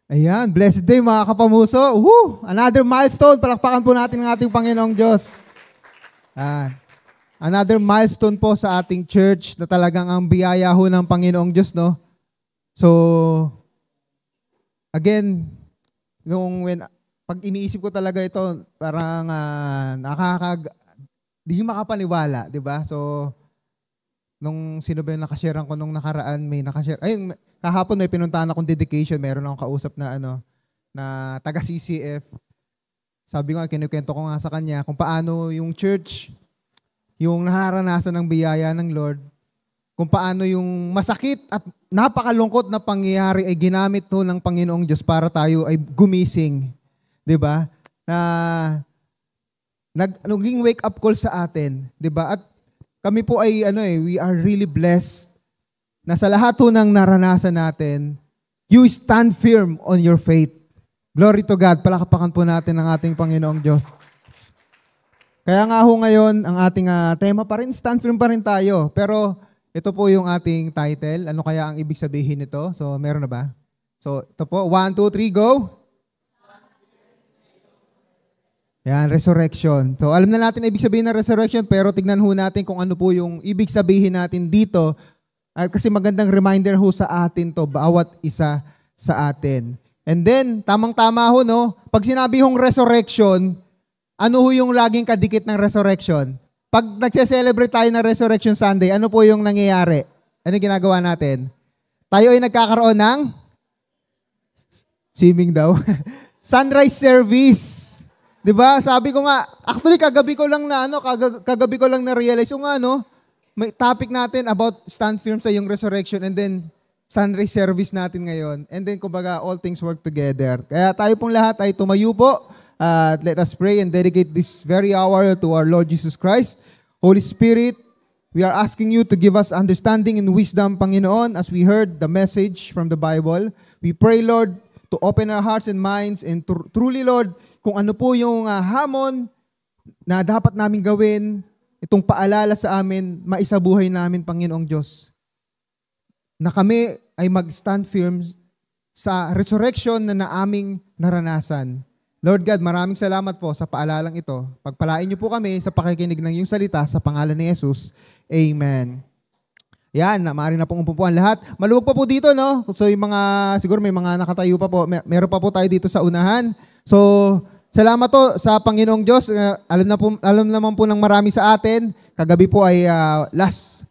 Ayan, blessed day mga kapamuso. Woo! Another milestone. Palakpakan po natin ang ating Panginoong Diyos. Another milestone po sa ating church na talagang ang biyaya ho ng Panginoong Diyos, no? So, again, pag iniisip ko talaga ito, parang di makapaniwala, di ba? So, nung sino ba yung nakashare ko nung nakaraan, may nakashare. Ayun, kahapon may pinuntahan akong dedication, meron akong kausap na na taga CCF. Sabi ko, kinukwento ko nga sa kanya kung paano yung church, yung nararanasan ng biyaya ng Lord, kung paano yung masakit at napakalungkot na pangyayari ay ginamit ho ng Panginoong Diyos para tayo ay gumising. 'Di ba? Na naging wake up call sa atin, 'di ba? At kami po ay we are really blessed na sa lahat ho ng naranasan natin, you stand firm on your faith. Glory to God. Palakpakan po natin ang ating Panginoong Diyos. Kaya nga ho ngayon, ang ating tema pa rin, stand firm pa rin tayo. Pero ito po yung ating title. Ano kaya ang ibig sabihin nito? So, meron na ba? So, ito po. 1, 2, 3, go! Yan, resurrection. So, alam na natin ibig sabihin ng resurrection, pero tignan ho natin kung ano po yung ibig sabihin natin dito. Kasi magandang reminder ho sa atin to, bawat isa sa atin. And then, tamang-tama ho, no? Pag sinabi hong resurrection, ano ho yung laging kadikit ng resurrection? Pag nagse-celebrate tayo ng Resurrection Sunday, ano po yung nangyayari? Ano ginagawa natin? Tayo ay nagkakaroon ng swimming daw. Sunrise service. 'Di ba? Sabi ko nga, actually kagabi ko lang na-realize yung may topic natin about stand firm sa yung resurrection and then sunrise service natin ngayon. And then kumbaga all things work together. Kaya tayo pong lahat ay tumayo po at let us pray and dedicate this very hour to our Lord Jesus Christ. Holy Spirit, we are asking you to give us understanding and wisdom, Panginoon, as we heard the message from the Bible. We pray, Lord, to open our hearts and minds and truly, Lord, kung ano po yung hamon na dapat namin gawin, itong paalala sa amin, maisabuhay namin, Panginoong Diyos, na kami ay mag-stand firm sa resurrection na naaming naranasan. Lord God, maraming salamat po sa paalalang ito. Pagpalain niyo po kami sa pakikinig ng iyong salita sa pangalan ni Jesus. Amen. Yan, maaari na pong umupuan lahat. Maluwag pa po dito, no? So yung siguro may mga nakatayo pa po. Meron pa po tayo dito sa unahan. So, salamat po sa Panginoong Diyos. Alam naman po ng marami sa atin. Kagabi po ay last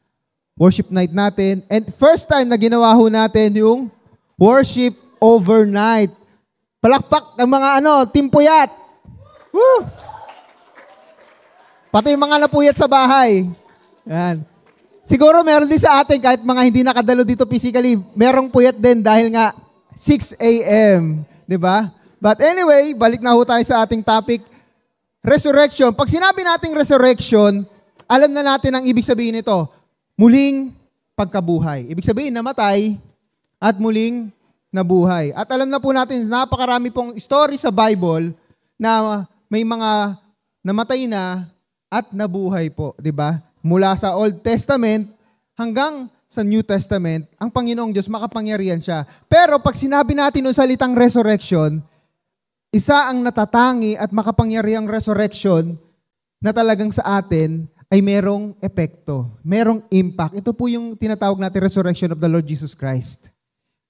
worship night natin. And first time na ginawa ho natin yung worship overnight. Palakpak ng mga Team Puyat. Woo! Pati yung mga napuyat sa bahay. Yan. Siguro meron din sa atin, kahit mga hindi nakadalo dito physically, merong puyat din dahil nga 6 a.m. Diba? But anyway, balik na ho tayo sa ating topic, resurrection. Pag sinabi nating resurrection, alam na natin ang ibig sabihin nito, muling pagkabuhay. Ibig sabihin, namatay at muling nabuhay. At alam na po natin, napakarami pong story sa Bible na may mga namatay na at nabuhay po, di ba? Mula sa Old Testament hanggang sa New Testament, ang Panginoong Diyos makapangyarihan siya. Pero pag sinabi natin ng salitang resurrection, isa ang natatangi at makapangyarihang resurrection na talagang sa atin ay merong epekto, merong impact. Ito po yung tinatawag natin resurrection of the Lord Jesus Christ.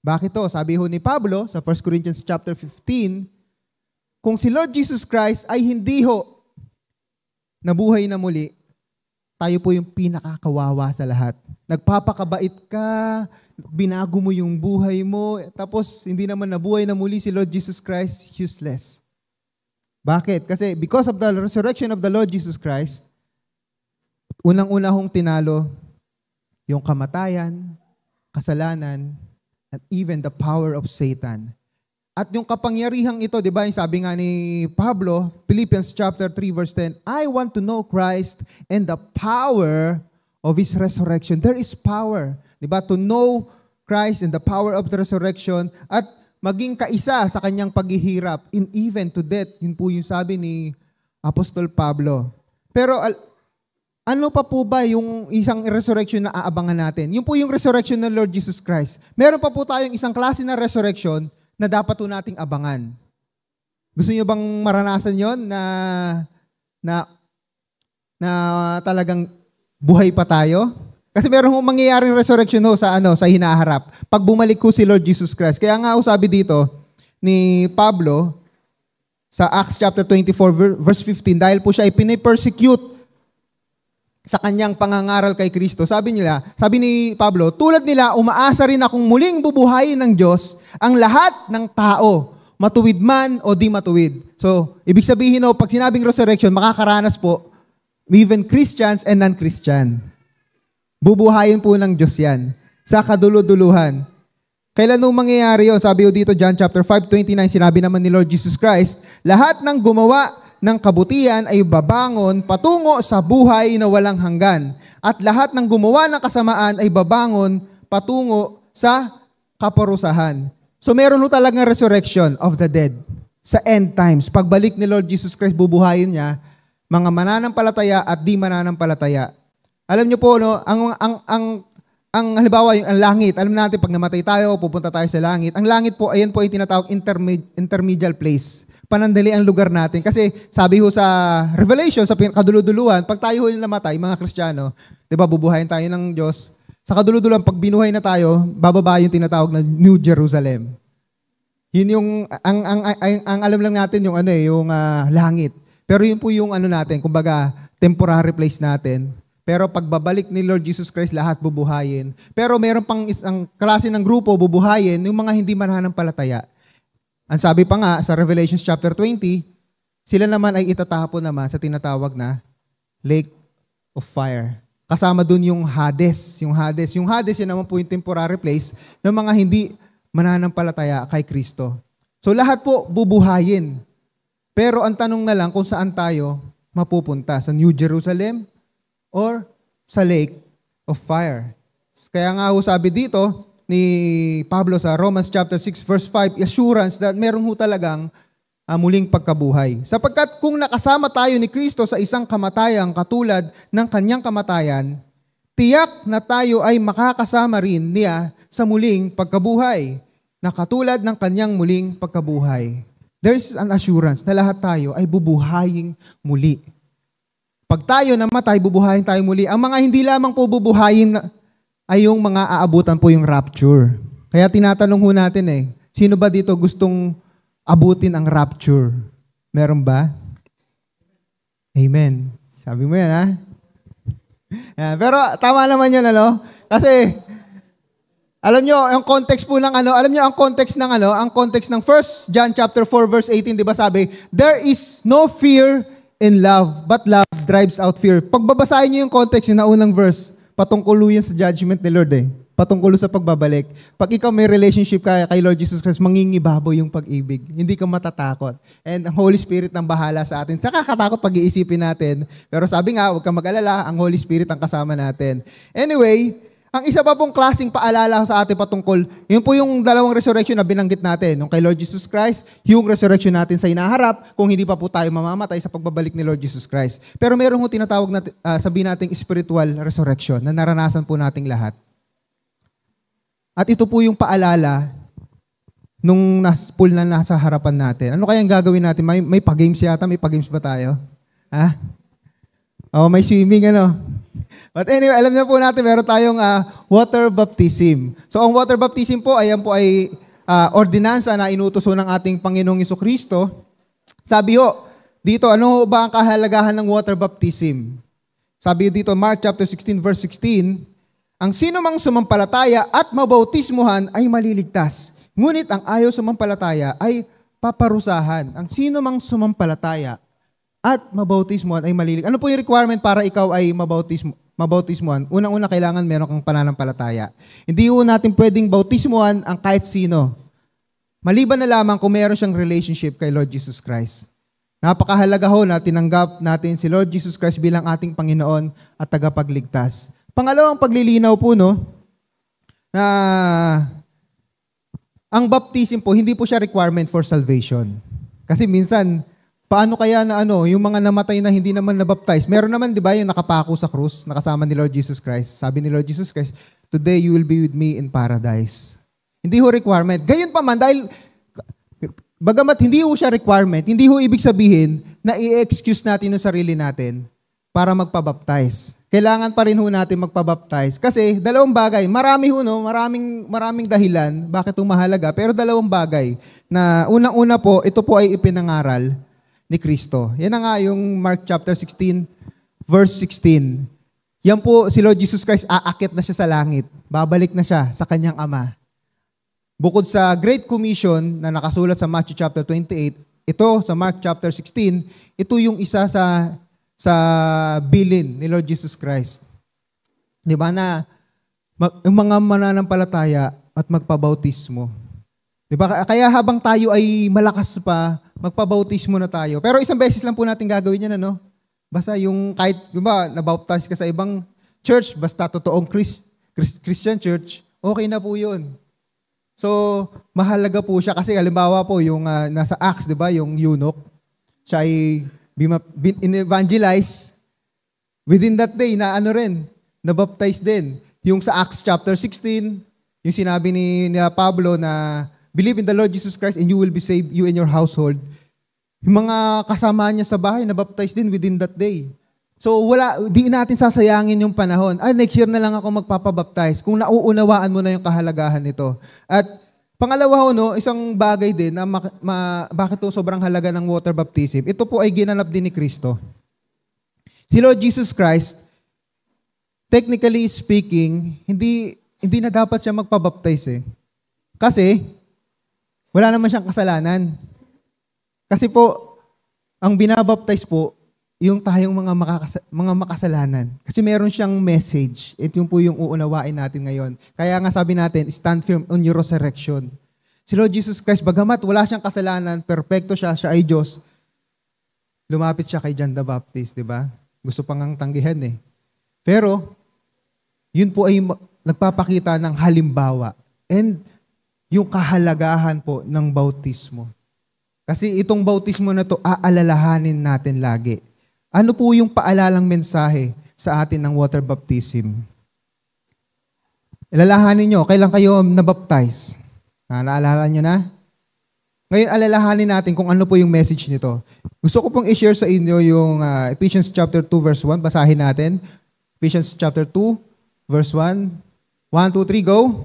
Bakit to? Sabi ho ni Pablo sa 1 Corinthians chapter 15, kung si Lord Jesus Christ ay hindi ho nabuhay na muli, tayo po yung pinakakawawa sa lahat. Nagpapakabait ka, binago mo yung buhay mo, tapos hindi naman nabuhay na muli si Lord Jesus Christ, useless. Bakit? Kasi because of the resurrection of the Lord Jesus Christ, unang-una hong tinalo yung kamatayan, kasalanan, and even the power of Satan. At yung kapangyarihang ito, di ba, yung sabi nga ni Pablo, Philippians chapter 3 verse 10, I want to know Christ and the power of His resurrection. There is power, di ba, to know Christ and the power of the resurrection at maging kaisa sa kanyang paghihirap in even to death. Yun po yung sabi ni Apostol Pablo. Pero ano pa po ba yung isang resurrection na aabangan natin? Yung po yung resurrection ng Lord Jesus Christ. Meron pa po tayong isang klase na resurrection na dapat po nating abangan. Gusto niyo bang maranasan yon na talagang buhay pa tayo? Kasi meron hong mangyayaring resurrection sa hinaharap. Pag bumalik ko si Lord Jesus Christ. Kaya nga sabi dito ni Pablo sa Acts chapter 24 verse 15, dahil po siya ay pinipersecute sa kanyang pangangaral kay Kristo. Sabi ni Pablo, tulad nila, umaasa rin akong muling bubuhayin ng Diyos ang lahat ng tao, matuwid man o di matuwid. So, ibig sabihin pag sinabing resurrection, makakaranas po even Christians and non-Christian. Bubuhayin po ng Diyos yan sa kaduluduluhan. Kailan nung mangyayari yun? Sabi dito, John chapter 5:29, sinabi naman ni Lord Jesus Christ, lahat ng gumawa ng kabutihan ay babangon patungo sa buhay na walang hanggan. At lahat ng gumawa ng kasamaan ay babangon patungo sa kaparusahan. So meron talagang resurrection of the dead sa end times. Pagbalik ni Lord Jesus Christ, bubuhayin niya mga mananampalataya at di mananampalataya. Alam niyo po, ang halimbawa, ang langit, alam natin pag namatay tayo, pupunta tayo sa langit. Ang langit po, ayan po ay tinatawag intermedial place. Panandali ang lugar natin. Kasi sabi ho sa Revelation, sa kaduluduluhan, pag tayo namatay, mga Kristiyano, di ba, bubuhayin tayo ng Diyos. Sa kaduluduluhan, pag binuhay na tayo, bababa yung tinatawag na New Jerusalem. Yun yung, ang alam lang natin yung langit. Pero yun po yung natin, kumbaga, temporary place natin. Pero pagbabalik ni Lord Jesus Christ, lahat bubuhayin. Pero meron pang isang klase ng grupo bubuhayin, yung mga hindi mananampalataya. Ang sabi pa nga sa Revelation chapter 20, sila naman ay itatapon naman sa tinatawag na lake of fire. Kasama dun yung Hades. Yung Hades, yun naman po yung temporary place ng mga hindi mananampalataya kay Kristo. So lahat po bubuhayin. Pero ang tanong na lang kung saan tayo mapupunta. Sa New Jerusalem or sa lake of fire. Kaya nga sabi dito ni Pablo sa Romans chapter 6 verse 5, assurance that meron talagang muling pagkabuhay. Sapagkat kung nakasama tayo ni Kristo sa isang kamatayang katulad ng kanyang kamatayan, tiyak na tayo ay makakasama rin niya sa muling pagkabuhay, na katulad ng kanyang muling pagkabuhay. There is an assurance na lahat tayo ay bubuhayin muli. Pag tayo namatay, bubuhayin tayo muli. Ang mga hindi lamang po bubuhayin ay yung mga aabutan po yung rapture. Kaya tinatanong ho natin sino ba dito gustong abutin ang rapture? Meron ba? Amen. Sabi mo yan, ha? Pero tama naman yun, Kasi, alam nyo, ang context po ng ang context ng 1 John chapter 4 verse 18, di ba sabi, there is no fear in love, but love drives out fear. Pagbabasahin niyo yung context, yung naunang verse, patungkol yan sa judgment ni Lord Patungkol sa pagbabalik. Pag ikaw may relationship kay Lord Jesus Christ, mangingibabaw yung pag-ibig. Hindi ka matatakot. And ang Holy Spirit ang bahala sa atin. Nakakatakot pag-iisipin natin. Pero sabi nga, huwag kang mag-alala, ang Holy Spirit ang kasama natin. Anyway, ang isa pa pong klaseng paalala sa atin patungkol, yun po yung dalawang resurrection na binanggit natin. Yung kay Lord Jesus Christ, yung resurrection natin sa hinaharap, kung hindi pa po tayo mamamatay sa pagbabalik ni Lord Jesus Christ. Pero meron po tinatawag na, sabihin nating spiritual resurrection na naranasan po nating lahat. At ito po yung paalala nung pool na nasa harapan natin. Ano kayang gagawin natin? May pag-games yata? May pag-games ba tayo? Ha? May swimming, But anyway, alam niyo po natin, meron tayong water baptism. So, ang water baptism po, ayan po ay ordinansa na inutos ng ating Panginoong Jesucristo. Sabi dito, ano ba ang kahalagahan ng water baptism? Sabi dito, Mark chapter 16, verse 16, ang sino mang sumampalataya at mabautismuhan ay maliligtas. Ngunit ang ayaw sumampalataya ay paparusahan. Ang sino mang sumampalataya at mabautismuhan ay maliligtas. Ano po yung requirement para ikaw ay mabautismuhan? Unang-una, kailangan meron kang pananampalataya. Hindi natin pwedeng bautismuhan ang kahit sino. Maliban na lamang kung meron siyang relationship kay Lord Jesus Christ. Napakahalaga na tinanggap natin si Lord Jesus Christ bilang ating Panginoon at tagapagligtas. Pangalawang paglilinaw po, na ang baptism po, hindi po siya requirement for salvation. Kasi minsan, paano kaya yung mga namatay na hindi naman nabaptize? Meron naman, di ba, yung nakapako sa krus, nakasama ni Lord Jesus Christ. Sabi ni Lord Jesus Christ, today you will be with me in paradise. Hindi ho requirement. Gayon pa man, dahil bagamat hindi ho siya requirement, hindi ho ibig sabihin na i-excuse natin ang sarili natin para magpabaptize. Kailangan pa rin ho natin magpabaptize. Kasi dalawang bagay, marami ho, no? Maraming dahilan bakit ito mahalaga, pero dalawang bagay na unang-una po, ito po ay ipinangaral ni Kristo. Yan na nga yung Mark chapter 16, verse 16. Yan po, si Lord Jesus Christ, aakit na siya sa langit. Babalik na siya sa kanyang Ama. Bukod sa Great Commission na nakasulat sa Matthew chapter 28, ito sa Mark chapter 16, ito yung isa sa bilin ni Lord Jesus Christ. Di ba na yung mga mananampalataya at magpabautismo. Di ba? Kaya habang tayo ay malakas pa, magpabautismo na tayo. Pero isang beses lang po natin gagawin yan, ano? Basta yung kahit, di ba, nabaptize ka sa ibang church, basta totoong Christian church, okay na po yun. So, mahalaga po siya kasi halimbawa po yung nasa Acts, di ba, yung eunuch, siya ay in-evangelize within that day na nabaptize din. Yung sa Acts chapter 16, yung sinabi ni Pablo na believe in the Lord Jesus Christ and you will be saved, you and your household. Yung mga kasama niya sa bahay, nabaptize din within that day. So di natin sasayangin yung panahon. Next year na lang ako magpapabaptize kung nauunawaan mo na yung kahalagahan nito. At pangalawa isang bagay din na bakit ito sobrang halaga ng water baptism, ito po ay ginanap din ni Kristo. Si Lord Jesus Christ, technically speaking, hindi na dapat siya magpabaptize eh. Kasi, wala naman siyang kasalanan. Kasi po, ang binabaptize po, yung tayong mga makasalanan. Kasi meron siyang message. Ito yung po yung uunawain natin ngayon. Kaya nga sabi natin, stand firm on your resurrection. Si Lord Jesus Christ, bagamat wala siyang kasalanan, perfecto siya ay Diyos, lumapit siya kay John the Baptist, di ba? Gusto pang ang tanggihan eh. Pero, yun po ay nagpapakita ng halimbawa and yung kahalagahan po ng bautismo. Kasi itong bautismo na to, aalalahanin natin lagi. Ano po yung paalalang mensahe sa atin ng water baptism? Alalahanin nyo, kailan kayo nabaptize? Naalala nyo na? Ngayon, alalahanin natin kung ano po yung message nito. Gusto ko pong i-share sa inyo yung Ephesians chapter 2 verse 1. Basahin natin. Ephesians chapter 2 verse 1. 1, 2, 3, go!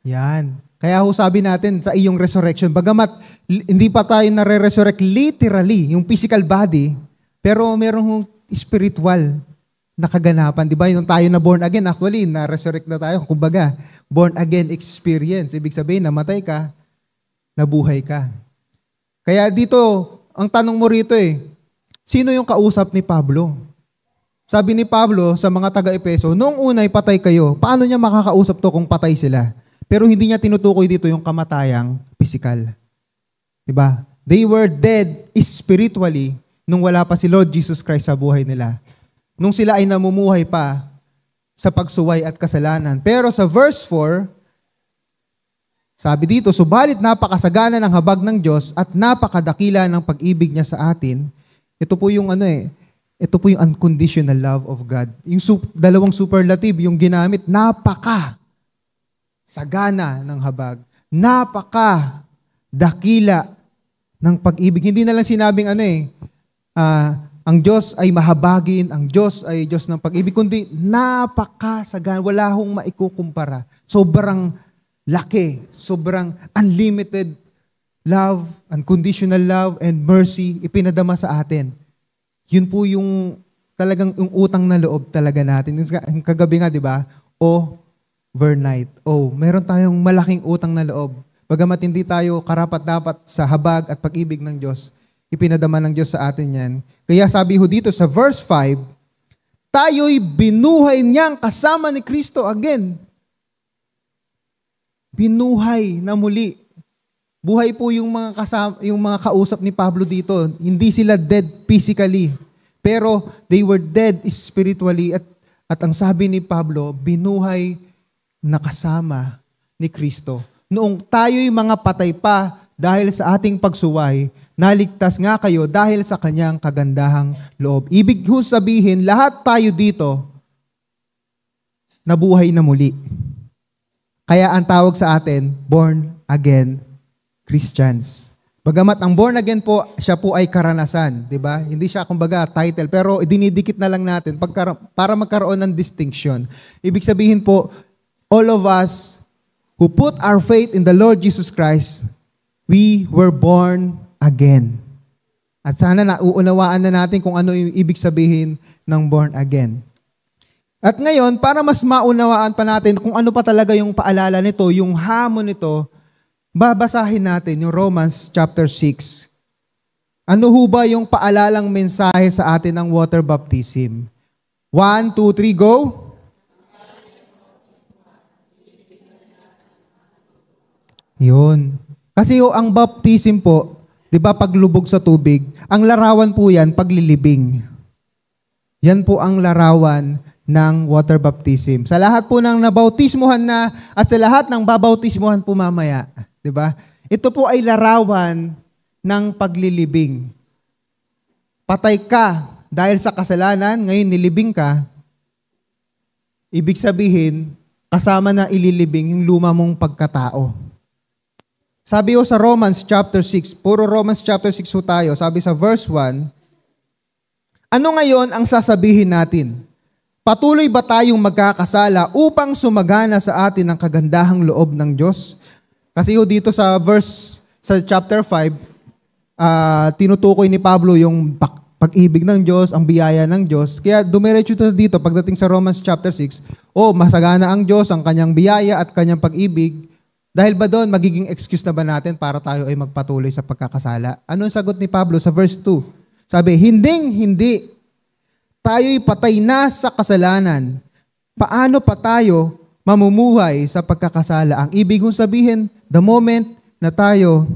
Yan. Kaya ho sabi natin sa iyong resurrection, bagamat hindi pa tayo nare-resurrect literally, yung physical body, pero merong spiritual na kaganapan. Di ba? Yung tayo na born again, actually, na-resurrect na tayo. Kumbaga, born again experience. Ibig sabihin, namatay ka, nabuhay ka. Kaya dito, ang tanong mo rito sino yung kausap ni Pablo? Sabi ni Pablo sa mga taga-Epeso, noong unay patay kayo, paano niya makakausap to kung patay sila? Pero hindi niya tinutukoy dito yung kamatayang physical. Diba? They were dead spiritually nung wala pa si Lord Jesus Christ sa buhay nila. Nung sila ay namumuhay pa sa pagsuway at kasalanan. Pero sa verse 4, sabi dito, subalit napakasagana ng habag ng Diyos at napakadakila ng pag-ibig niya sa atin. Ito po yung ito po yung unconditional love of God. Yung dalawang superlative, yung ginamit, sagana ng habag. Dakila ng pag-ibig. Hindi na lang sinabing ang Diyos ay mahabagin, ang Diyos ay Diyos ng pag-ibig, kundi napakasagana. Wala hong maikukumpara. Sobrang laki, sobrang unlimited love, unconditional love, and mercy ipinadama sa atin. Yun po yung talagang yung utang na loob talaga natin. Yung kagabi nga, di ba? Overnight. Meron tayong malaking utang na loob. Bagamat hindi tayo karapat-dapat sa habag at pag-ibig ng Diyos, ipinadama ng Diyos sa atin yan. Kaya sabi ho dito sa verse 5, tayo'y binuhay niyang kasama ni Kristo again. Binuhay na muli. Buhay po yung mga kausap ni Pablo dito. Hindi sila dead physically, pero they were dead spiritually at ang sabi ni Pablo, binuhay na kasama ni Kristo. Noong tayo'y mga patay pa dahil sa ating pagsuway, naligtas nga kayo dahil sa kanyang kagandahang loob. Ibig sabihin, lahat tayo dito nabuhay na muli. Kaya ang tawag sa atin, born again Christians. Bagamat ang born again po, siya po ay karanasan, di ba? Hindi siya kumbaga title, pero dinidikit na lang natin para magkaroon ng distinction. Ibig sabihin po, all of us who put our faith in the Lord Jesus Christ, we were born again. At sana nauunawaan na natin kung ano yung ibig sabihin ng born again. At ngayon, para mas maunawaan pa natin kung ano pa talaga yung paalala nito, yung hamon nito, babasahin natin yung Romans chapter 6. Ano ho ba yung paalalang mensahe sa atin ng water baptism? 1, 2, 3, go! Yun. Kasi ang baptism po, di ba paglubog sa tubig, ang larawan po yan, paglilibing. Yan po ang larawan ng water baptism. Sa lahat po ng nabautismuhan na at sa lahat ng babautismuhan po mamaya, di ba? Ito po ay larawan ng paglilibing. Patay ka dahil sa kasalanan, ngayon nilibing ka, ibig sabihin, kasama na ililibing yung luma mong pagkatao. Sabi ho sa Romans chapter 6, puro Romans chapter 6 ho tayo, sabi sa verse 1, ano ngayon ang sasabihin natin? Patuloy ba tayong magkakasala upang sumagana sa atin ang kagandahang loob ng Diyos? Kasi ho dito sa verse, sa chapter 5, tinutukoy ni Pablo yung pag-ibig ng Diyos, ang biyaya ng Diyos. Kaya dumiretso dito, pagdating sa Romans chapter 6, masagana ang Diyos, ang kanyang biyaya at kanyang pag-ibig. Dahil ba doon, magiging excuse na ba natin para tayo ay magpatuloy sa pagkakasala? Ano ang sagot ni Pablo sa verse 2? Sabi, hindi. Tayo'y patay na sa kasalanan. Paano pa tayo mamumuhay sa pagkakasala? Ang ibig kong sabihin, the moment na tayo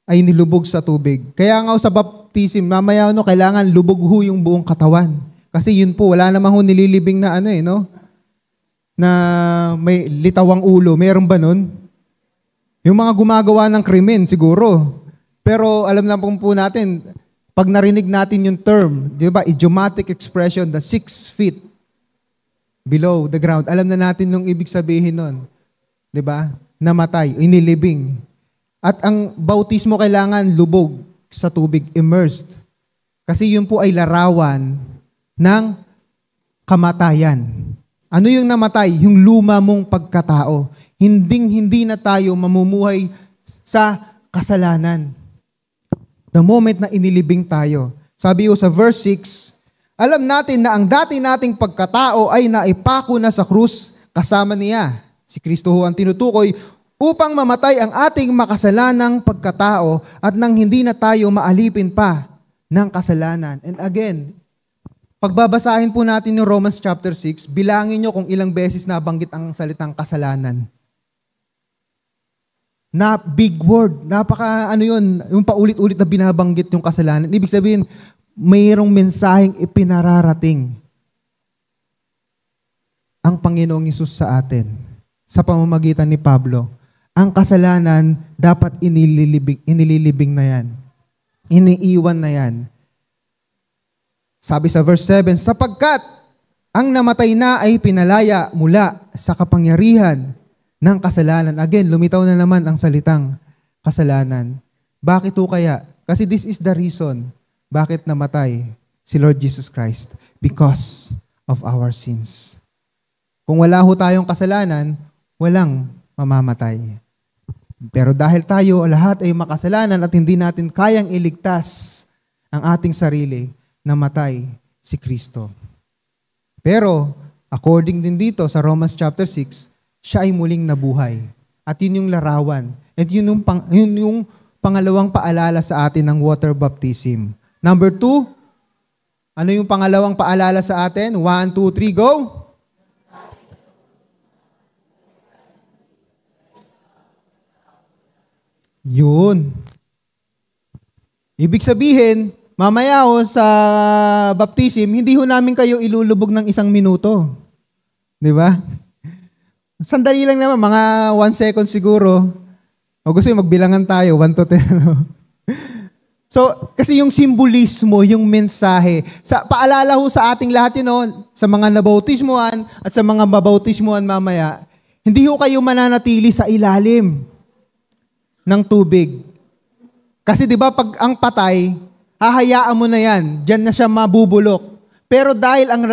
ay nilubog sa tubig. Kaya nga sa baptism, mamaya kailangan lubog ho yung buong katawan. Kasi yun po, wala namang ho nililibing na na may litawang ulo. Meron ba nun? Yung mga gumagawa ng krimen, siguro. Pero alam na po natin, pag narinig natin yung term, di ba, idiomatic expression, the 6 feet below the ground, alam na natin yung ibig sabihin nun. Di ba? Namatay, inilibing. At ang bautismo kailangan lubog sa tubig, immersed. Kasi yun po ay larawan ng kamatayan. Ano yung namatay? Yung luma mong pagkatao. Hindi na tayo mamumuhay sa kasalanan. The moment na inilibing tayo. Sabi ko sa verse 6, alam natin na ang dati nating pagkatao ay naipako na sa krus kasama niya. Si Kristo ho ang tinutukoy upang mamatay ang ating makasalanang pagkatao at nang hindi na tayo maalipin pa ng kasalanan. And again, pagbabasahin po natin yung Romans chapter 6, bilangin nyo kung ilang beses nabanggit ang salitang kasalanan. Na big word, yung paulit-ulit na binabanggit yung kasalanan. Ibig sabihin, mayroong mensaheng ipinararating ang Panginoong Hesus sa atin sa pamamagitan ni Pablo. Ang kasalanan dapat inililibing na yan. Iniiwan na yan. Sabi sa verse 7, sapagkat ang namatay na ay pinalaya mula sa kapangyarihan ng kasalanan. Again, lumitaw na naman ang salitang kasalanan. Bakit ho kaya? Kasi this is the reason bakit namatay si Lord Jesus Christ. Because of our sins. Kung wala ho tayong kasalanan, walang mamamatay. Pero dahil tayo lahat ay makasalanan at hindi natin kayang iligtas ang ating sarili, namatay si Kristo. Pero, according din dito sa Romans chapter 6, siya ay muling nabuhay. At yun yung larawan. At yun yung pangalawang paalala sa atin ng water baptism. Number 2, ano yung pangalawang paalala sa atin? 1, 2, 3, go! Yun. Ibig sabihin, mamaya sa baptism, hindi ho namin kayo ilulubog ng 1 minuto. Di ba? Sandali lang naman, mga 1 second siguro. O gusto yung magbilangan tayo, 1 to 10. So, kasi yung simbolismo, yung mensahe, paalala ho sa ating lahat sa mga nabautismuhan at sa mga babautismuhan mamaya, Hindi ho kayo mananatili sa ilalim ng tubig. Kasi di ba pag ang patay, hahayaan mo na yan. Diyan na siya mabubulok. Pero dahil ang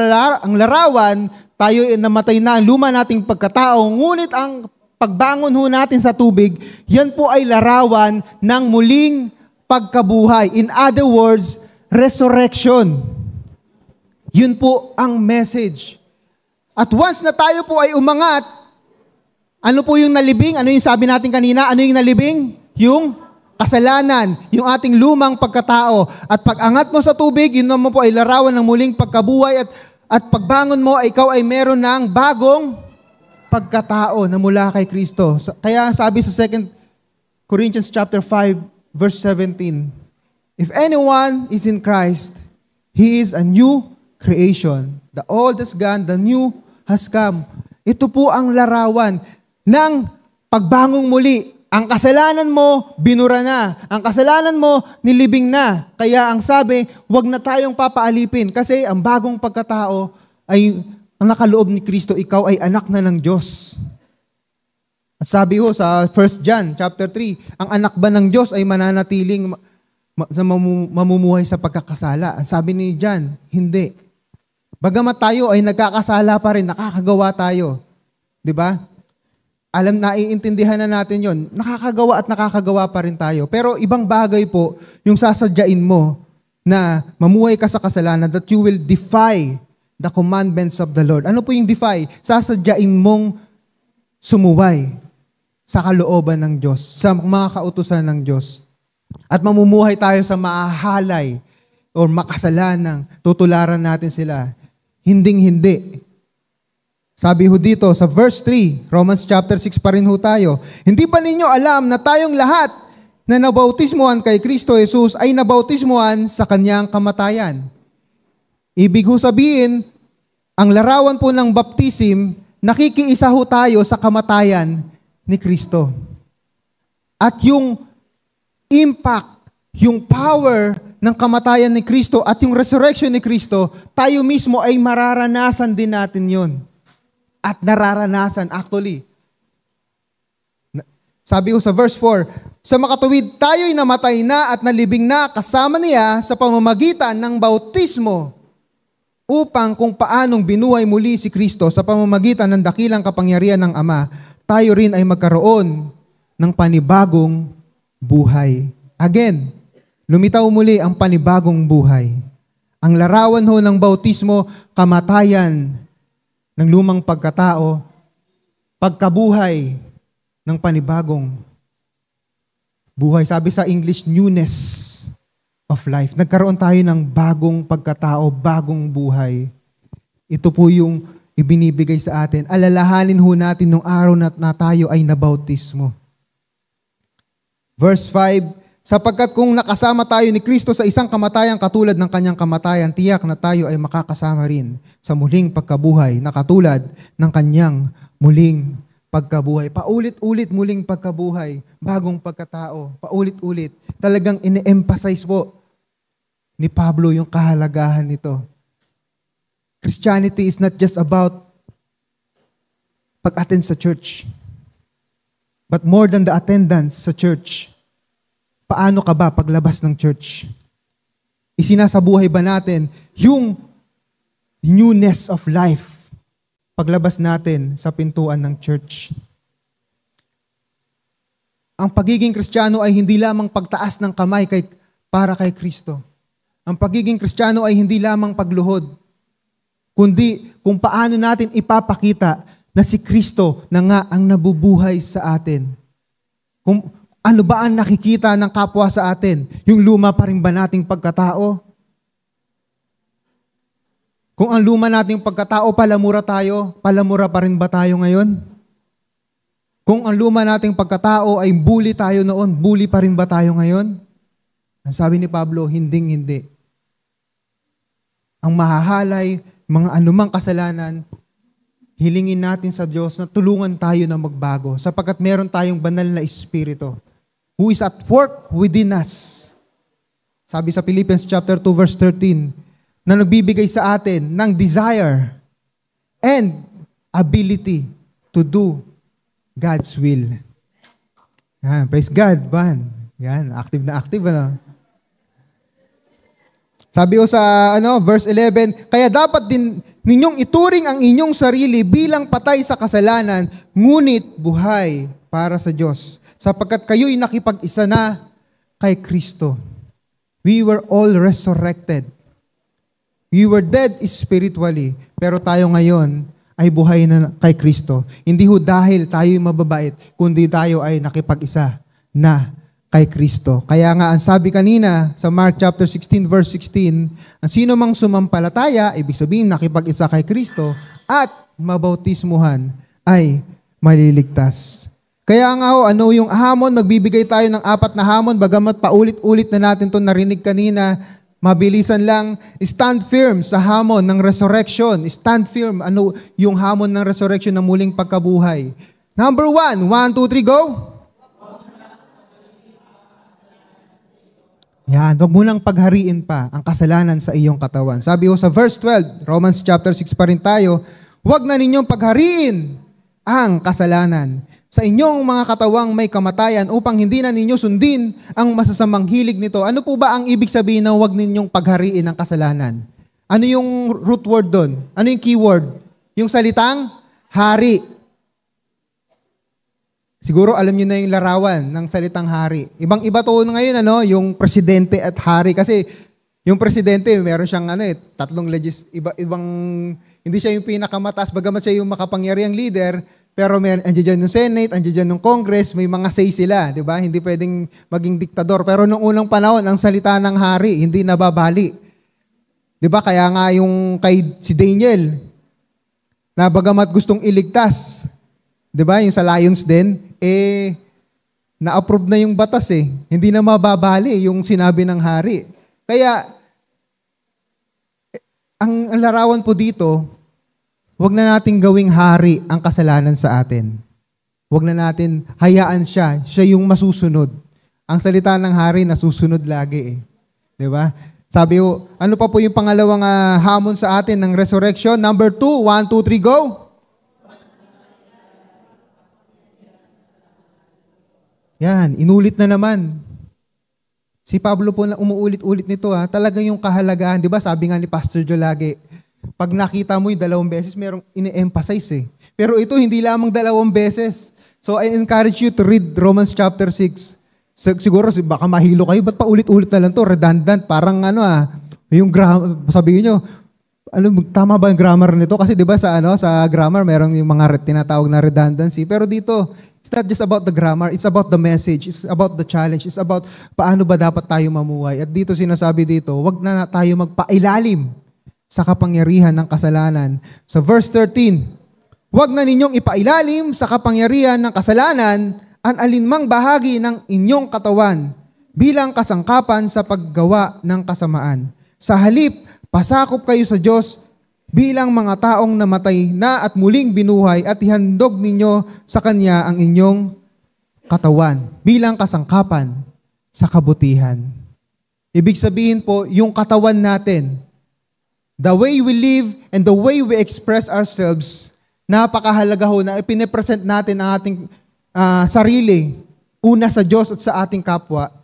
larawan, tayo namatay na ang luma nating pagkatao, ngunit ang pagbangon ho natin sa tubig, yan po ay larawan ng muling pagkabuhay. In other words, resurrection. Yun po ang message. At once na tayo po ay umangat, ano po yung nalibing? Ano yung sabi natin kanina? Ano yung nalibing? Yung kasalanan, yung ating lumang pagkatao. At pag-angat mo sa tubig, yun naman po ay larawan ng muling pagkabuhay at pagbangon mo, ikaw ay meron ng bagong pagkatao na mula kay Kristo. Kaya sabi sa 2 Corinthians chapter 5, verse 17, if anyone is in Christ, he is a new creation. The old has gone, the new has come. Ito po ang larawan ng pagbangong muli. Ang kasalanan mo, binura na. Ang kasalanan mo, nilibing na. Kaya ang sabi, huwag na tayong papaalipin. Kasi ang bagong pagkatao ay ang nakaloob ni Kristo, ikaw ay anak na ng Diyos. At sabi ho sa 1 John chapter 3, ang anak ba ng Diyos ay mananatiling mamumuhay sa pagkakasala? Ang sabi ni John, hindi. Bagamat tayo ay nagkakasala pa rin, nakakagawa tayo. 'Di ba? Naiintindihan na natin yon. Nakakagawa at nakakagawa pa rin tayo. Pero ibang bagay po yung sasadyain mo na mamuhay ka sa kasalanan that you will defy the commandments of the Lord. Ano po yung defy? Sasadyain mong sumuway sa kalooban ng Diyos, sa mga kautusan ng Diyos. At mamumuhay tayo sa maahalay o makasalanang tutularan natin sila. Hinding-hindi. Sabi ho dito sa verse 3, Romans chapter 6 pa rin ho tayo. Hindi ba ninyo alam na tayong lahat na nabautismuhan kay Kristo Jesus ay nabautismuhan sa kanyang kamatayan? Ibig ho sabihin, ang larawan po ng baptism, nakikiisa ho tayo sa kamatayan ni Kristo. At yung impact, yung power ng kamatayan ni Kristo at yung resurrection ni Kristo, tayo mismo ay mararanasan din natin yon. At nararanasan actually. Sabi ko sa verse 4, sa makatuwid tayo'y namatay na at nalibing na kasama niya sa pamamagitan ng bautismo upang kung paanong binuhay muli si Kristo sa pamamagitan ng dakilang kapangyarihan ng Ama, tayo rin ay magkaroon ng panibagong buhay. Again, lumitaw muli ang panibagong buhay. Ang larawan ho ng bautismo, kamatayan ng lumang pagkatao, pagkabuhay ng panibagong buhay. Sabi sa English, newness of life. Nagkaroon tayo ng bagong pagkatao, bagong buhay. Ito po yung ibinibigay sa atin. Alalahanin ho natin nung araw na tayo ay nabautismo. Verse 5, sapagkat kung nakasama tayo ni Kristo sa isang kamatayan katulad ng kanyang kamatayan, tiyak na tayo ay makakasama rin sa muling pagkabuhay na katulad ng kanyang muling pagkabuhay. Paulit-ulit muling pagkabuhay, bagong pagkatao, paulit-ulit. Talagang ine-emphasize po ni Pablo yung kahalagahan nito. Christianity is not just about pag-attend sa church, but more than the attendance sa church. Paano ka ba paglabas ng church? Isinasabuhay ba natin yung newness of life paglabas natin sa pintuan ng church? Ang pagiging Kristiyano ay hindi lamang pagtaas ng kamay para kay Kristo. Ang pagiging Kristiyano ay hindi lamang pagluhod, kundi kung paano natin ipapakita na si Kristo na nga ang nabubuhay sa atin. Kung ano ba ang nakikita ng kapwa sa atin? Yung luma pa rin ba nating pagkatao? Kung ang luma nating pagkatao, palamura tayo, palamura pa rin ba tayo ngayon? Kung ang luma nating pagkatao ay bully tayo noon, bully pa rin ba tayo ngayon? Ang sabi ni Pablo, hindi. Ang mahahalay, mga anumang kasalanan, hilingin natin sa Diyos na tulungan tayo na magbago sapagkat meron tayong banal na Espiritu who is at work within us. Sabi sa Philippians chapter 2 verse 13, na nagbibigay sa atin ng desire and ability to do God's will. Yan, praise God, Van. Yan, active na active, ano? Sabi ko sa verse 11, kaya dapat din ninyong ituring ang inyong sarili bilang patay sa kasalanan, ngunit buhay para sa Diyos. Sapagkat kayo'y nakipag-isa na kay Kristo. We were all resurrected. We were dead spiritually, pero tayo ngayon ay buhay na kay Kristo. Hindi ho dahil tayo'y mababait, kundi tayo ay nakipag-isa na kay Kristo. Kaya nga, ang sabi kanina sa Mark chapter 16 verse 16, ang sino mang sumampalataya, ibig sabihin nakipag-isa kay Kristo, at mabautismuhan ay maliligtas. Kaya nga ano yung hamon, magbibigay tayo ng 4 na hamon, bagamat paulit-ulit na natin ito narinig kanina, mabilisan lang, stand firm sa hamon ng resurrection. Stand firm, ano yung hamon ng resurrection ng muling pagkabuhay. Number 1, 1, 2, 3, go! Yan, huwag mo nang paghariin pa ang kasalanan sa iyong katawan. Sabi ko sa verse 12, Romans chapter 6 pa rin tayo, huwag na ninyong paghariin ang kasalanan sa inyong mga katawang may kamatayan upang hindi na ninyo sundin ang masasamang hilig nito. Ano po ba ang ibig sabihin na huwag ninyong paghariin ang kasalanan? Ano yung root word doon? Ano yung keyword? Yung salitang hari. Siguro alam niyo na yung larawan ng salitang hari. Ibang-iba to ngayon, yung presidente at hari. Kasi yung presidente, meron siyang tatlong ibang, hindi siya yung pinakamataas, bagamat siya yung makapangyarihang leader, pero andiyan yung Senate, andiyan yung Congress, may mga say sila, di ba? Hindi pwedeng maging diktador. Pero noong unang panahon, ang salita ng hari, hindi nababali. Di ba? Kaya nga yung si Daniel, na bagamat gustong iligtas, di ba? Yung sa Lions Den, na-approve na yung batas Hindi na mababali yung sinabi ng hari. Kaya, ang larawan po dito, huwag na nating gawing hari ang kasalanan sa atin. Huwag na natin hayaan siya yung masusunod. Ang salita ng hari nasusunod lagi Di ba? Sabi ko, ano pa po yung pangalawang hamon sa atin ng resurrection? Number 2, 1, 2, 3, go! Yan, inulit na naman. Si Pablo po na umuulit-ulit nito talagang yung kahalagahan, di ba? Sabi nga ni Pastor Joe lagi, pag nakita mo yung 2 beses, merong ine-emphasize Pero ito hindi lamang 2 beses. So I encourage you to read Romans chapter 6. Siguro baka mahilo kayo, ba't pa ulit-ulit na lang to? Redundant, parang yung sabihin nyo, tama ba yung grammar nito? Kasi di ba sa grammar merong yung mga tinatawag na redundancy. Pero dito, it's not just about the grammar, it's about the message, it's about the challenge, it's about paano ba dapat tayo mamuhay. At dito sinasabi dito, wag na tayo magpailalim sa kapangyarihan ng kasalanan. Sa verse 13, wag na ninyong ipailalim sa kapangyarihan ng kasalanan ang alinmang bahagi ng inyong katawan bilang kasangkapan sa paggawa ng kasamaan. Sa halip, pasakop kayo sa Diyos bilang mga taong namatay na at muling binuhay at ihandog ninyo sa Kanya ang inyong katawan bilang kasangkapan sa kabutihan. Ibig sabihin po, yung katawan natin, the way we live and the way we express ourselves, napakahalaga ho na ipine-present natin ang ating sarili, una sa Diyos at sa ating kapwa,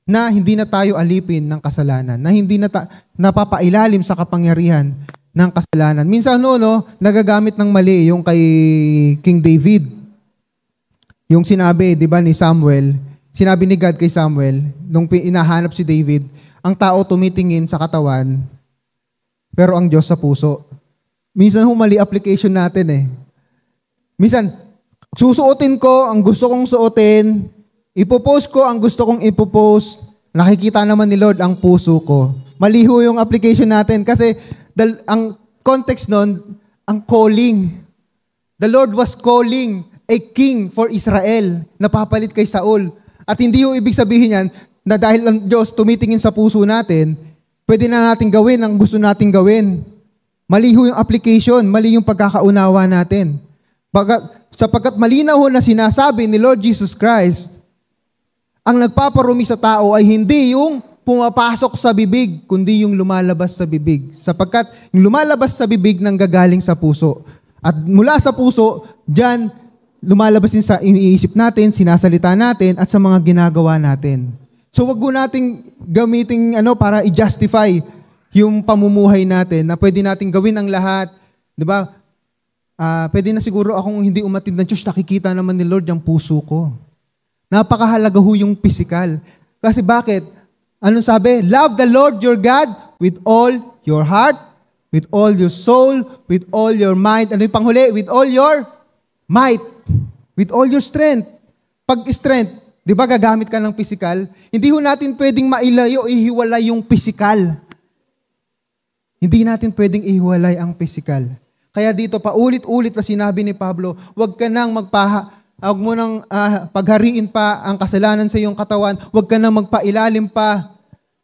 na hindi na tayo alipin ng kasalanan, na hindi na napapailalim sa kapangyarihan ng kasalanan. Minsan nagagamit ng mali yung kay King David. Yung sinabi, di ba, ni Samuel, sinabi ni God kay Samuel, nung inahanap si David, ang tao tumitingin sa katawan, pero ang Diyos sa puso. Minsan mali application natin Minsan, susuotin ko ang gusto kong suotin, ipopost ko ang gusto kong ipopost, nakikita naman ni Lord ang puso ko. Maliho yung application natin kasi ang context nun, ang calling. The Lord was calling a king for Israel na papalit kay Saul. At hindi yung ibig sabihin yan na dahil ang Diyos tumitingin sa puso natin, pwede na natin gawin ang gusto natin gawin. Maliho yung application, mali yung pagkakaunawa natin. Sapagkat malinaw na sinasabi ni Lord Jesus Christ, ang nagpaparumi sa tao ay hindi yung pumapasok sa bibig, kundi yung lumalabas sa bibig. Sapagkat yung lumalabas sa bibig nanggagaling sa puso. At mula sa puso, diyan lumalabas din sa iniisip natin, sinasalita natin, at sa mga ginagawa natin. So wag mo nating gamiting para i-justify yung pamumuhay natin na pwede nating gawin ang lahat. Diba? Pwede na siguro akong hindi umatid ng church, nakikita naman ni Lord yung puso ko. Napakahalaga ho yung physical. Kasi bakit? Anong sabi? Love the Lord your God with all your heart, with all your soul, with all your mind. Ano yung panghuli? With all your might. With all your strength. Pag strength, di ba gagamit ka ng physical? Hindi ho natin pwedeng mailayo, ihiwalay yung physical. Hindi natin pwedeng ihiwalay ang physical. Kaya dito, paulit-ulit na sinabi ni Pablo, huwag mo nang paghariin pa ang kasalanan sa iyong katawan, huwag ka nang magpailalim pa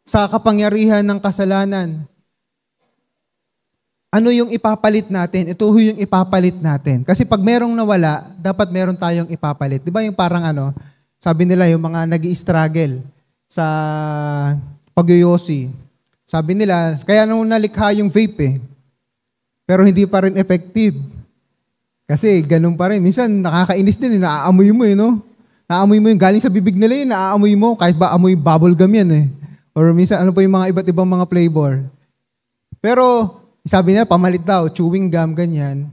sa kapangyarihan ng kasalanan. Ano yung ipapalit natin? Ito yung ipapalit natin. Kasi pag merong nawala, dapat meron tayong ipapalit. Di ba yung parang sabi nila yung mga nag-i-struggle sa pagyoyosi. Sabi nila, kaya nung nalikha yung vape pero hindi pa rin effective. Kasi ganun pa rin. Minsan nakakainis din, naaamoy mo no? Naaamoy mo yung galing sa bibig nila naaamoy mo, kahit ba amoy bubble gum yan Or minsan ano pa yung mga iba't ibang mga flavor. Pero sabi nila, pamalit daw, chewing gum, ganyan.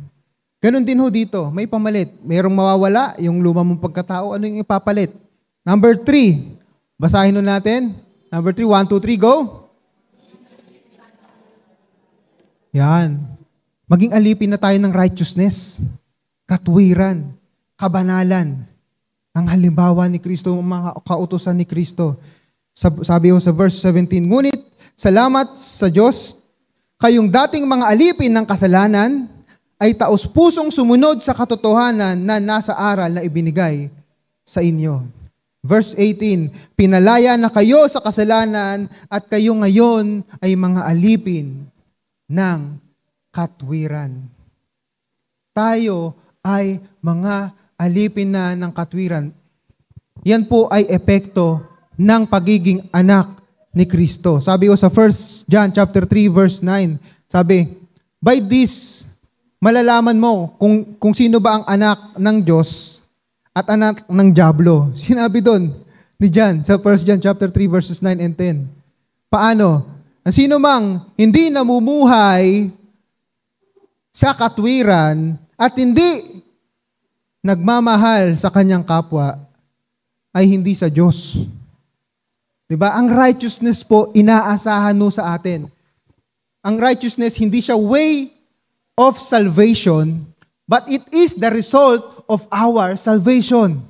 Ganon din ho dito, may pamalit. Mayroong mawawala, yung luma mong pagkatao, ano yung ipapalit? Number 3, basahin nun natin. Number 3, 1, 2, 3, go. Yan. Maging alipin na tayo ng righteousness, katwiran, kabanalan, ang halimbawa ni Kristo, mga kautusan ni Kristo. Sabi ho sa verse 17, ngunit salamat sa Diyos, kayong dating mga alipin ng kasalanan ay taos-pusong sumunod sa katotohanan na nasa aral na ibinigay sa inyo. Verse 18, pinalaya na kayo sa kasalanan at kayo ngayon ay mga alipin ng katwiran. Tayo ay mga alipin na ng katwiran. Yan po ay epekto ng pagiging anak ni Kristo. Sabi ko sa 1 John chapter 3 verse 9, sabi, by this, malalaman mo kung sino ba ang anak ng Diyos at anak ng dyablo. Sinabi doon ni John sa 1 John chapter 3 verses 9 and 10. Paano? Ang sino mang hindi namumuhay sa katwiran at hindi nagmamahal sa kanyang kapwa ay hindi sa Diyos. Diba? Ang righteousness po, inaasahan no sa atin. Ang righteousness, hindi siya way of salvation, but it is the result of our salvation.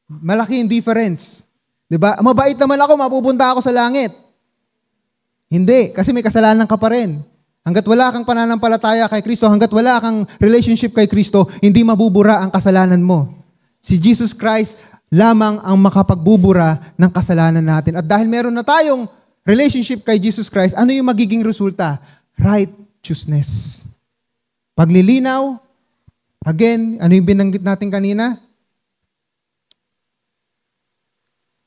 Malaki yung difference. Diba? Mabait naman ako, mapupunta ako sa langit. Hindi, kasi may kasalanan ka pa rin. Hanggat wala kang pananampalataya kay Kristo, hanggat wala kang relationship kay Kristo, hindi mabubura ang kasalanan mo. Si Jesus Christ lamang ang makapagbubura ng kasalanan natin. At dahil meron na tayong relationship kay Jesus Christ, ano yung magiging resulta? Righteousness. Paglilinaw, again, ano yung binanggit natin kanina?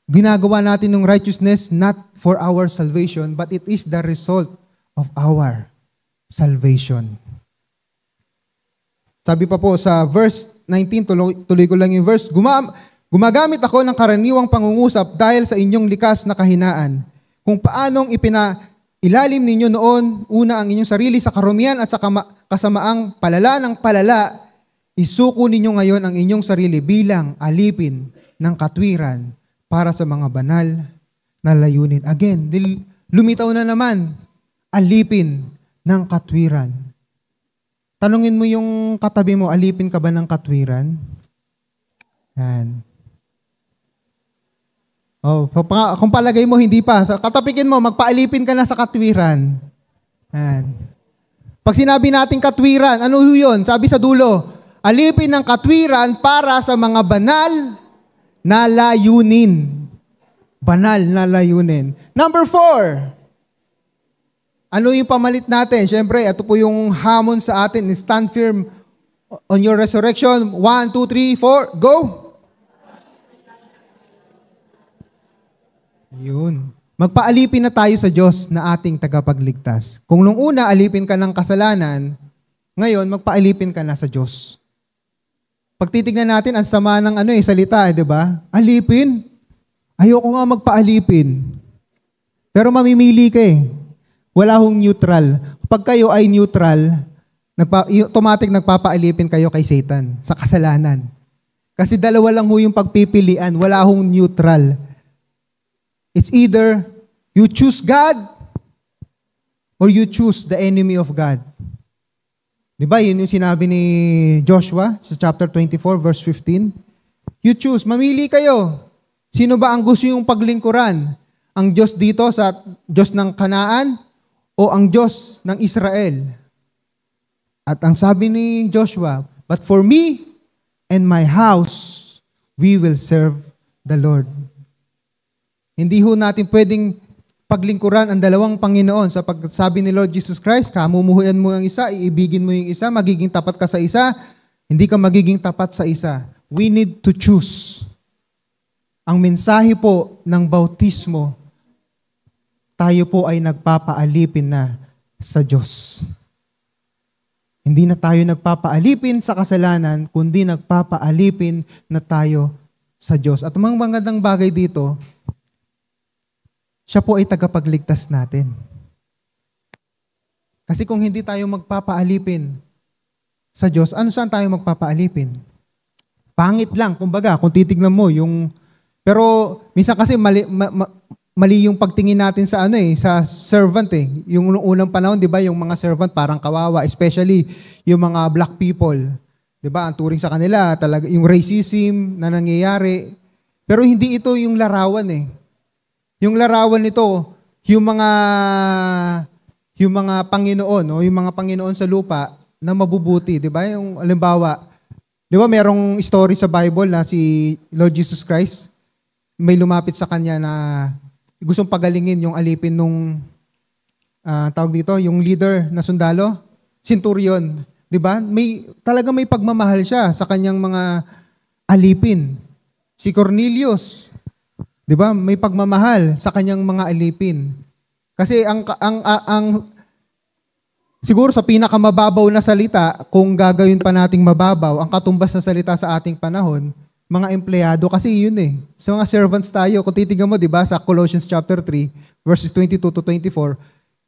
Ginagawa natin ng righteousness not for our salvation, but it is the result of our salvation. Sabi pa po sa verse 19, tuloy ko lang yung verse, gumagamit ako ng karaniwang pangungusap dahil sa inyong likas na kahinaan. Kung paanong ilalim ninyo noon, una ang inyong sarili sa karumian at sa kasamaang palala ng palala, isuko ninyo ngayon ang inyong sarili bilang alipin ng katwiran para sa mga banal na layunin. Again, lumitaw na naman, alipin ng katwiran. Tanungin mo yung katabi mo, alipin ka ba ng katwiran? Yan. Oh, kung palagay mo, hindi pa. Katapikin mo, magpaalipin ka na sa katwiran. Yan. Pag sinabi natin katwiran, ano yun? Sabi sa dulo, alipin ng katwiran para sa mga banal na layunin. Banal na layunin. Number 4. Ano yung pamalit natin? Siyempre, ito po yung hamon sa atin. Stand firm on your resurrection. 1, 2, 3, 4, go! Yun. Magpaalipin na tayo sa Diyos na ating tagapagligtas. Kung nung una, alipin ka ng kasalanan, ngayon, magpaalipin ka na sa Diyos. Pag titignan natin, ang sama ng salita, di ba? Alipin. Ayoko nga magpaalipin. Pero mamimili ka eh. Wala hong neutral. Pag kayo ay neutral, automatic nagpapaalipin kayo kay Satan sa kasalanan. Kasi dalawa lang ho yung pagpipilian. Wala hong neutral. It's either you choose God or you choose the enemy of God. Diba? Yun yung sinabi ni Joshua sa chapter 24, verse 15. You choose. Mamili kayo. Sino ba ang gusto yung paglingkuran? Ang Diyos dito sa Diyos ng Kanaan o ang Diyos ng Israel? At ang sabi ni Joshua, but for me and my house, we will serve the Lord. Hindi ho natin pwedeng paglingkuran ang dalawang Panginoon. Sa pagsabi ni Lord Jesus Christ, kamumuhuyan mo ang isa, iibigin mo yung isa, magiging tapat ka sa isa, hindi ka magiging tapat sa isa. We need to choose. Ang mensahe po ng bautismo, tayo po ay nagpapaalipin na sa Diyos. Hindi na tayo nagpapaalipin sa kasalanan, kundi nagpapaalipin na tayo sa Diyos. At ang magandang bagay dito, siya po ay tagapagligtas natin. Kasi kung hindi tayo magpapaalipin sa Diyos, saan tayo magpapaalipin? Pangit lang, kumbaga, kung titignan mo yung... Pero minsan kasi mali yung pagtingin natin sa sa servant eh. Yung unang panahon, 'di ba, yung mga servant parang kawawa, especially yung mga black people. 'Di ba? Ang turing sa kanila talaga yung racism na nangyayari. Pero hindi ito yung larawan eh. Yung larawan nito, yung mga Panginoon, o yung mga Panginoon sa lupa na mabubuti, 'di ba? Yung halimbawa, 'di ba merong story sa Bible na si Lord Jesus Christ may lumapit sa kanya na gustong pagalingin yung alipin nung tawag dito, yung leader na sundalo, centurion, 'di ba? Talaga may pagmamahal siya sa kanyang mga alipin. Si Cornelius, 'di ba? May pagmamahal sa kanyang mga alipin. Kasi ang siguro sa pinakamababaw na salita, kung gagawin pa nating mababaw, ang katumbas na salita sa ating panahon, mga empleyado, kasi yun eh. Sa mga servants tayo, kung titignan mo, di ba, sa Colossians chapter 3, verses 22 to 24,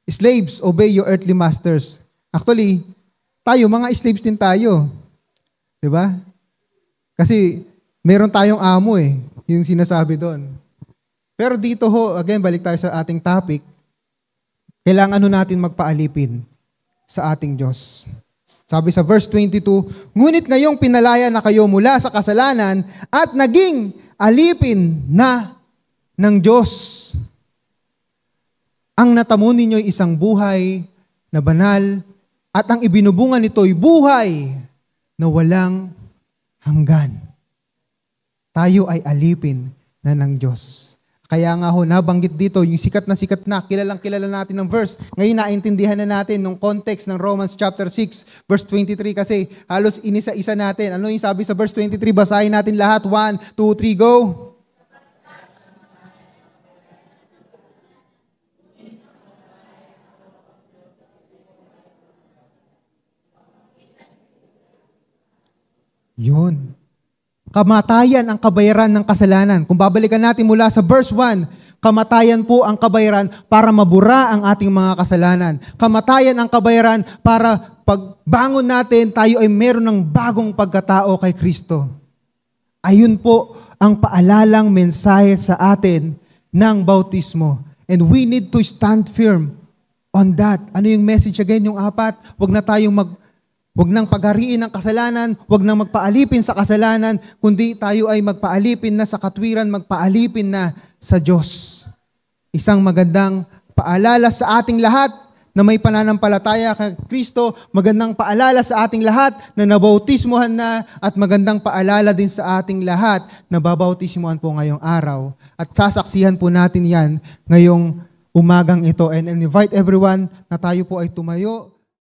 slaves, obey your earthly masters. Actually, tayo, mga slaves din tayo. Di ba? Kasi, meron tayong amo eh, yung sinasabi doon. Pero dito ho, again, balik tayo sa ating topic, kailangan natin magpaalipin sa ating Diyos. Sabi sa verse 22, ngunit ngayong pinalaya na kayo mula sa kasalanan at naging alipin na ng Diyos. Ang natamo ninyo'y isang buhay na banal at ang ibinubungan nito'y buhay na walang hanggan. Tayo ay alipin na ng Diyos. Kaya nga ho, nabanggit dito, yung sikat na kilalang kilala natin ng verse. Ngayon naintindihan na natin nung context ng Romans chapter 6, verse 23 kasi halos inisa-isa natin. Ano yung sabi sa verse 23? Basahin natin lahat. 1, 2, 3, go! Yun. Kamatayan ang kabayaran ng kasalanan. Kung babalikan natin mula sa verse 1, kamatayan po ang kabayaran para mabura ang ating mga kasalanan. Kamatayan ang kabayaran para pagbangon natin, tayo ay meron ng bagong pagkatao kay Kristo. Ayun po ang paalalang mensahe sa atin ng bautismo. And we need to stand firm on that. Ano yung message again? Yung 4, Huwag nang paghariin ng kasalanan, huwag nang magpaalipin sa kasalanan, kundi tayo ay magpaalipin na sa katwiran, magpaalipin na sa Diyos. Isang magandang paalala sa ating lahat na may pananampalataya kay Kristo, magandang paalala sa ating lahat na nabautismuhan na, at magandang paalala din sa ating lahat na babautismuhan po ngayong araw. At sasaksihan po natin yan ngayong umagang ito. And invite everyone na tayo po ay tumayo.